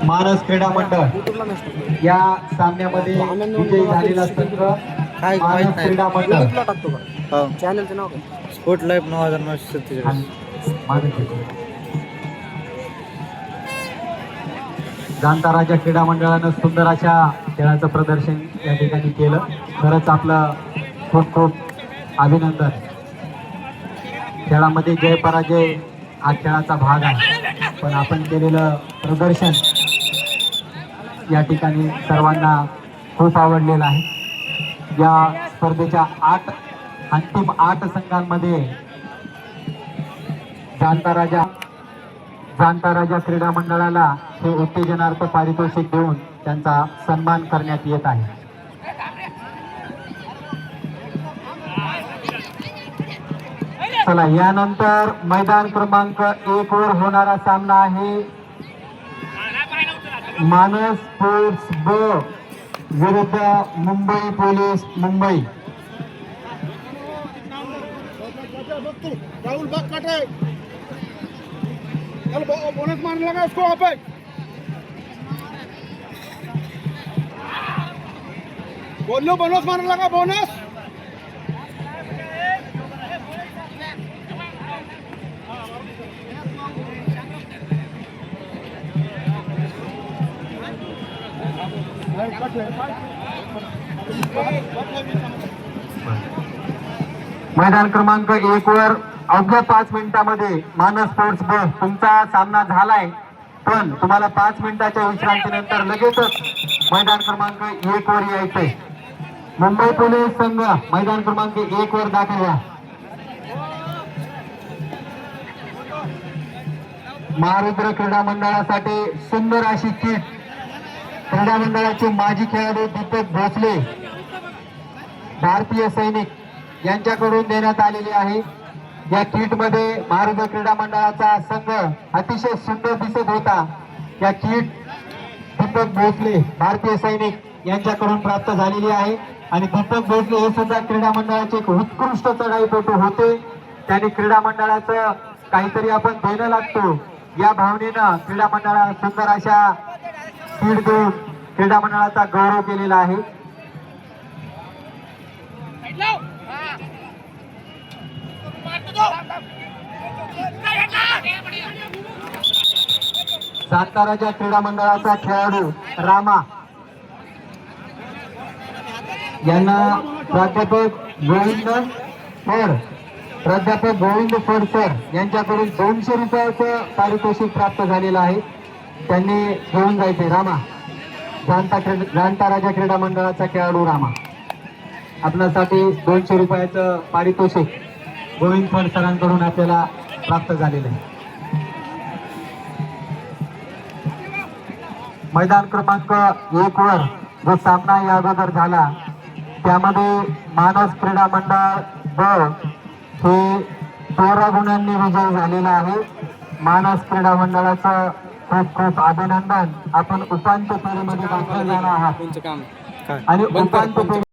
मानस क्रीडा मंडळ या सामन्यामध्ये विजयी झालेला संघ मानस क्रीडा मंडळ चॅनलचं नाव काय? Sport life 9947. जाणता राजा क्रीडा मंडळानं सुंदर अशा खेळाचं प्रदर्शन या ठिकाणी केलं. खरंच आपलं खूप खूप अभिनंदन. खेळामध्ये जय पराजय हा खेळाचा भाग आहे, पण आपण केलेलं प्रदर्शन या ठिकाणी सर्वांना खूप आवडलेलं आहे. या स्पर्धेच्या अंतिम 8 संघांमध्ये जाणता राजा क्रीडा मंडळाला हे उत्तेजनार्थ पारितोषिक देऊन त्यांचा सन्मान करण्यात येत आहे. चला, यानंतर मैदान क्रमांक 1 वर होणारा सामना आहे मानस स्पोर्ट्स ब विरुद्ध मुंबई पोलीस मुंबई. बोनस मारने लगा उसको वहाँ पे। बोलो बोनस मारने लगा बोनस। मैदान क्रमांक 1 वर अवघ्या 5 मिनिटांमध्ये मानस स्पोर्ट्स ब तुमचा सामना झालाय, पण तुम्हाला 5 मिनिटाच्या विश्रांतीनंतर लगेचच मैदान क्रमांक 1 वर यायचंय. मुंबई पोलीस संघ मैदान क्रमांक 1 वर दाखल व्हा. महारुद्र क्रीडा मंडळासाठी सुंदर अशी किट क्रीडा मंडळाचे माजी खेळाडू दीपक भोसले भारतीय सैनिक यांच्याकडून देण्यात आलेली आहे. या किट मध्ये महारुद्र क्रीडा मंडळाचा संघ अतिशय सुंदर दिसत होता. या किट दीपक भोसले भारतीय सैनिक यांच्याकडून प्राप्त झालेली आहे. आणि दीपक भोसले हे सुद्धा क्रीडा मंडळाचे एक उत्कृष्ट चढाईपटू होते. त्यांनी क्रीडा मंडळाचं काहीतरी आपण देणं लागतो या भावनेनं क्रीडा मंडळाला सुंदर अशा किट देऊन क्रीडा मंडळाचा गौरव केलेला आहे. जाणता राजा क्रीडा मंडळाचा खेळाडू रामा यांना प्राध्यापक गोविंद फड सर यांच्याकडून 200 रुपयाचं पारितोषिक प्राप्त झालेलं आहे. त्यांनी घेऊन जायचे. रामा, जाणता राजा क्रीडा मंडळाचा खेळाडू रामा, आपल्यासाठी 200 रुपयाचं पारितोषिक गोविंद फड सरांकडून आपल्याला प्राप्त झालेलं आहे. मैदान क्रमांक 1 वर जो सामना या अगोदर झाला त्यामध्ये मानस क्रीडा मंडळ ब हे 13 गुणांनी विजय झालेला आहे. मानस क्रीडा मंडळाचं खूप खूप अभिनंदन. आपण उपांत्य फेरीमध्ये दाखल झाला आहात आणि उपांत्य